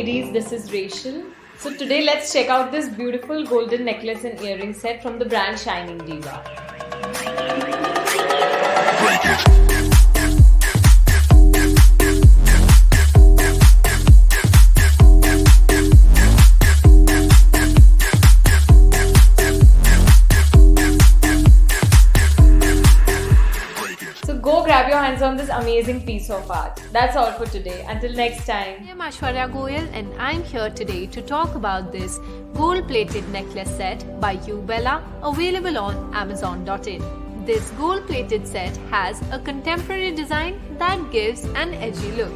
ladies, this is Rachel. So today let's check out this beautiful golden necklace and earring set from the brand Shining Diva. Break it. So go grab your hands on this amazing piece of art. That's all for today. Until next time. I'm Aishwarya Goyal and I'm here today to talk about this gold-plated necklace set by YouBella, available on Amazon.in. This gold-plated set has a contemporary design that gives an edgy look.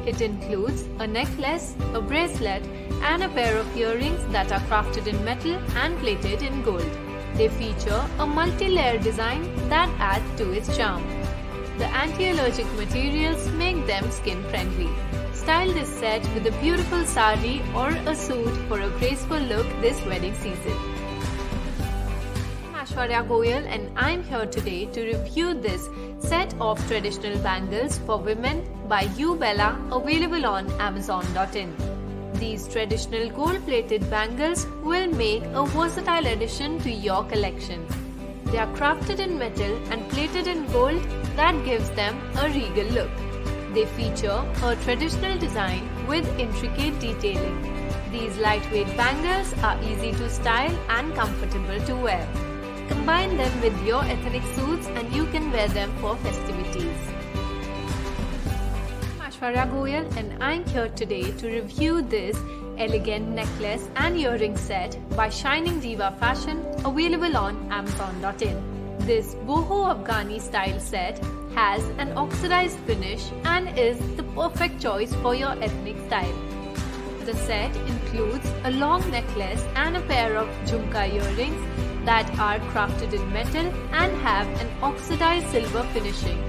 It includes a necklace, a bracelet and a pair of earrings that are crafted in metal and plated in gold. They feature a multi-layer design that adds to its charm. The anti-allergic materials make them skin-friendly. Style this set with a beautiful sari or a suit for a graceful look this wedding season. I'm Aishwarya Goyal and I'm here today to review this set of traditional bangles for women by YouBella, available on Amazon.in. These traditional gold-plated bangles will make a versatile addition to your collection. They are crafted in metal and plated in gold that gives them a regal look. They feature a traditional design with intricate detailing. These lightweight bangles are easy to style and comfortable to wear. Combine them with your ethnic suits and you can wear them for festivities. Aishwarya Goyal and I'm here today to review this elegant necklace and earring set by Shining Diva Fashion, available on Amazon.in. This boho Afghani style set has an oxidized finish and is the perfect choice for your ethnic style. The set includes a long necklace and a pair of jhumka earrings that are crafted in metal and have an oxidized silver finishing.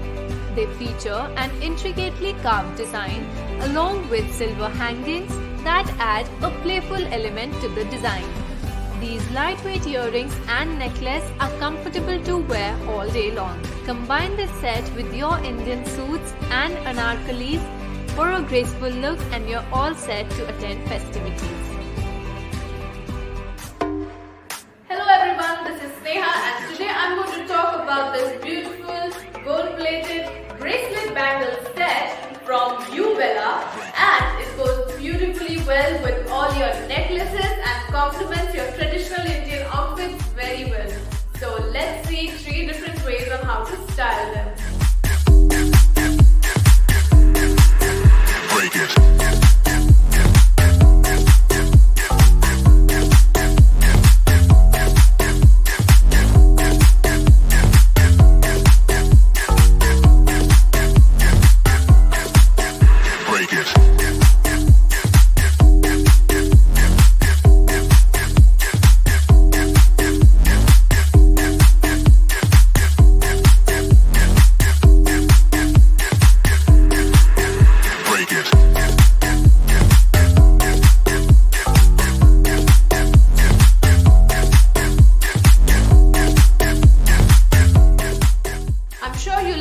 They feature an intricately carved design along with silver hangings that add a playful element to the design. These lightweight earrings and necklace are comfortable to wear all day long. Combine this set with your Indian suits and anarkalis for a graceful look and you're all set to attend festivities. Hello everyone, this is Sneha and today I'm going to talk about this beautiful gold-plated bracelet bangle set from YouBella, and it goes beautifully well with all your necklaces and complements your traditional Indian outfits very well. So let's see 3 different ways on how to style them. Break it.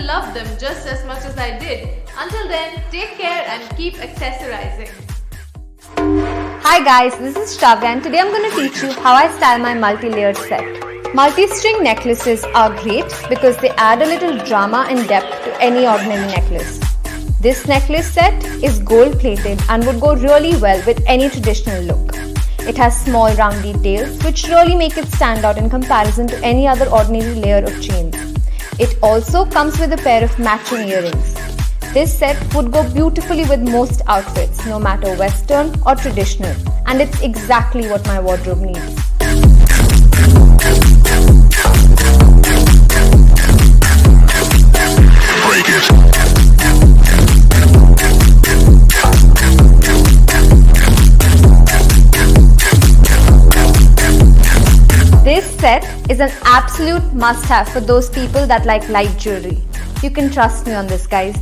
Love them just as much as I did. Until then, take care and keep accessorizing. Hi guys, this is Shravya and today I'm going to teach you how I style my multi-layered set. Multi-string necklaces are great because they add a little drama and depth to any ordinary necklace. This necklace set is gold plated and would go really well with any traditional look. It has small round details which really make it stand out in comparison to any other ordinary layer of chains. It also comes with a pair of matching earrings. This set would go beautifully with most outfits, no matter western or traditional, and it's exactly what my wardrobe needs. Break it. This set is an absolute must-have for those people that like light jewelry. You can trust me on this, guys.